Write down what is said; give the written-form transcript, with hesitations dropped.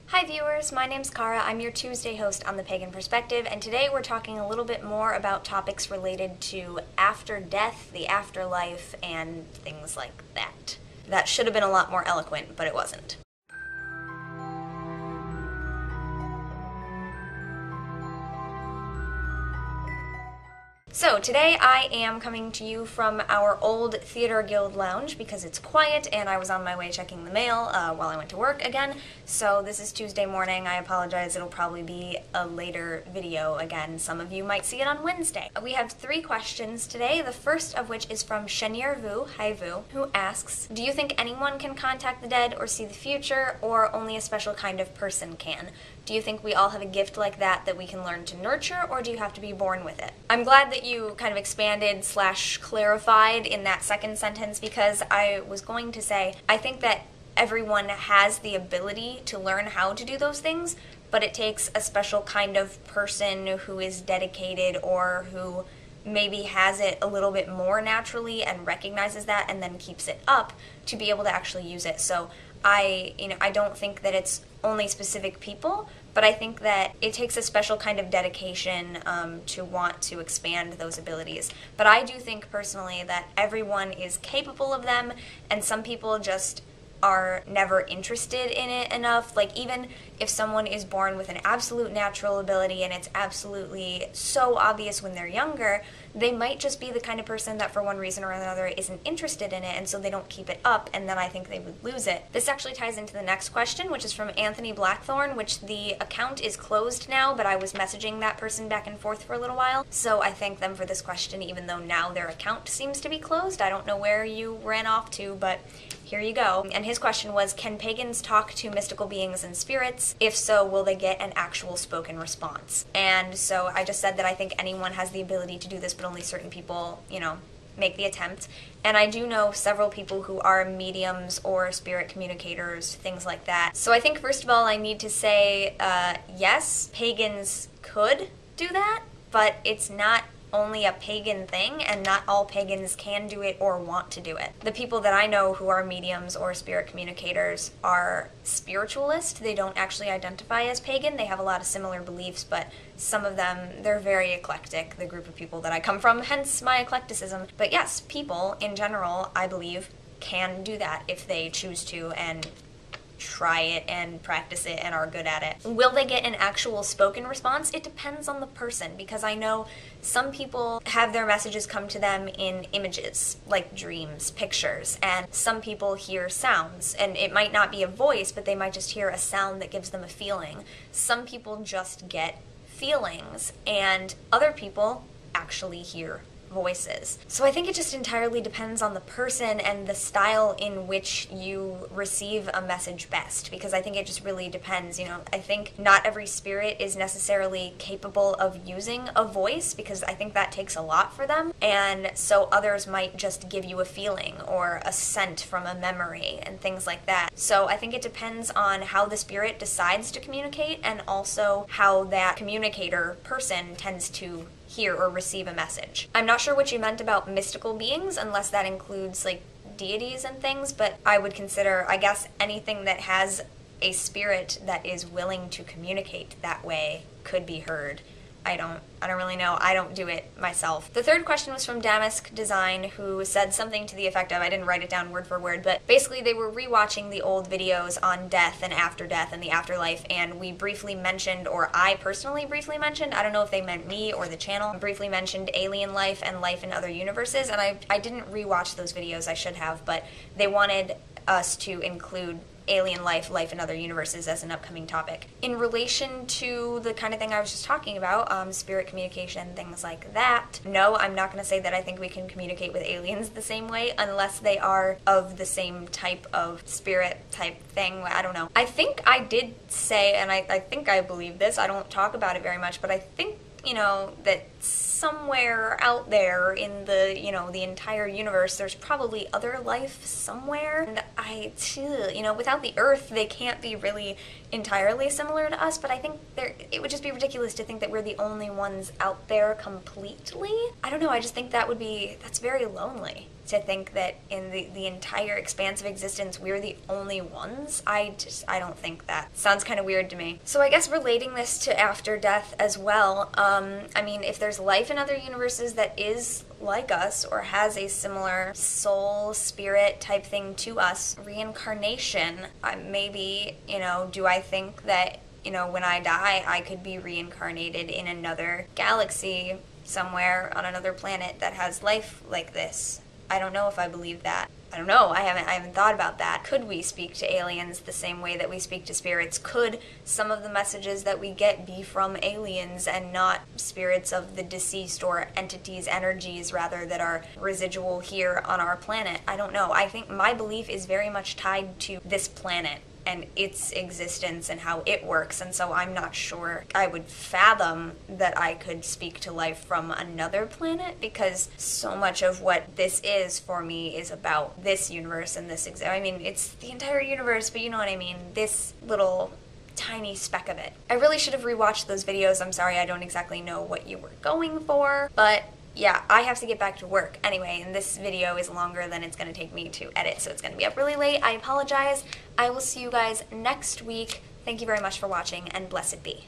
Hi viewers, my name's Kara. I'm your Tuesday host on The Pagan Perspective, and today we're talking a little bit more about topics related to after death, the afterlife, and things like that. That should have been a lot more eloquent, but it wasn't. So today I am coming to you from our old Theater Guild lounge because it's quiet and I was on my way checking the mail while I went to work again. So this is Tuesday morning. I apologize, it'll probably be a later video again. Some of you might see it on Wednesday. We have 3 questions today, the first of which is from Shenir Vu, hi Vu, who asks, do you think anyone can contact the dead or see the future, or only a special kind of person can? Do you think we all have a gift like that we can learn to nurture, or do you have to be born with it? I'm glad that you kind of expanded / clarified in that second sentence, because I was going to say, I think that everyone has the ability to learn how to do those things, but it takes a special kind of person who is dedicated or who maybe has it a little bit more naturally and recognizes that and then keeps it up to be able to actually use it. So I don't think that it's only specific people, but I think that it takes a special kind of dedication to want to expand those abilities. But I do think personally that everyone is capable of them, and some people just are never interested in it enough. Like, even if someone is born with an absolute natural ability and it's absolutely so obvious when they're younger, they might just be the kind of person that for one reason or another isn't interested in it, and so they don't keep it up, and then I think they would lose it. This actually ties into the next question, which is from Anthony Blackthorn, which the account is closed now, but I was messaging that person back and forth for a little while, so I thank them for this question, even though now their account seems to be closed. I don't know where you ran off to, but here you go. And his question was, can pagans talk to mystical beings and spirits? If so, will they get an actual spoken response? And so I just said that I think anyone has the ability to do this, but only certain people, make the attempt. And I do know several people who are mediums or spirit communicators, things like that. So I think first of all I need to say, yes, pagans could do that, but it's not only a pagan thing, and not all pagans can do it or want to do it. The people that I know who are mediums or spirit communicators are spiritualist. They don't actually identify as pagan. They have a lot of similar beliefs, but some of them, they're very eclectic, the group of people that I come from, hence my eclecticism. But yes, people in general, I believe, can do that if they choose to and try it and practice it and are good at it. Will they get an actual spoken response? It depends on the person, because I know some people have their messages come to them in images, like dreams, pictures, and some people hear sounds, and it might not be a voice, but they might just hear a sound that gives them a feeling. Some people just get feelings, and other people actually hear voices. So I think it just entirely depends on the person and the style in which you receive a message best, because I think it just really depends. I think not every spirit is necessarily capable of using a voice, because I think that takes a lot for them, and so others might just give you a feeling or a scent from a memory and things like that. So I think it depends on how the spirit decides to communicate, and also how that communicator person tends to hear or receive a message. I'm not sure what you meant about mystical beings, unless that includes like deities and things, but I would consider, I guess, anything that has a spirit that is willing to communicate that way could be heard. I don't really know. I don't do it myself. The third question was from Damask Design, who said something to the effect of, I didn't write it down word for word, but basically they were rewatching the old videos on death and the afterlife, and we briefly mentioned, or I personally briefly mentioned, I don't know if they meant me or the channel, briefly mentioned alien life and life in other universes, and I didn't rewatch those videos, I should have, but they wanted us to include alien life in other universes as an upcoming topic. In relation to the kind of thing I was just talking about, spirit communication, things like that, no, I'm not going to say that I think we can communicate with aliens the same way, unless they are of the same type of spirit type thing. I don't know. I think I did say, and I think I believe this, I don't talk about it very much, but I think that somewhere out there in the, the entire universe, there's probably other life somewhere. And without the Earth, they can't be really entirely similar to us, but I think it would just be ridiculous to think that we're the only ones out there completely. I don't know, I just think that's very lonely. to think that in the entire expanse of existence we're the only ones. I don't think that. Sounds kind of weird to me. So I guess relating this to after death as well, I mean, if there's life in other universes that is like us or has a similar soul, spirit type thing to us, reincarnation, maybe, you know, do I think that, you know, when I die, I could be reincarnated in another galaxy somewhere on another planet that has life like this? I don't know if I believe that. I don't know. I haven't thought about that. Could we speak to aliens the same way that we speak to spirits? Could some of the messages that we get be from aliens and not spirits of the deceased, or entities, energies rather, that are residual here on our planet? I don't know. I think my belief is very much tied to this planet and its existence and how it works, and so I'm not sure I would fathom that I could speak to life from another planet, because so much of what this is for me is about this universe and this I mean, it's the entire universe, but you know what I mean, this little tiny speck of it. I really should have rewatched those videos. I'm sorry, I don't exactly know what you were going for, but yeah, I have to get back to work anyway, and this video is longer than it's going to take me to edit, so it's going to be up really late. I apologize. I will see you guys next week. Thank you very much for watching, and blessed be.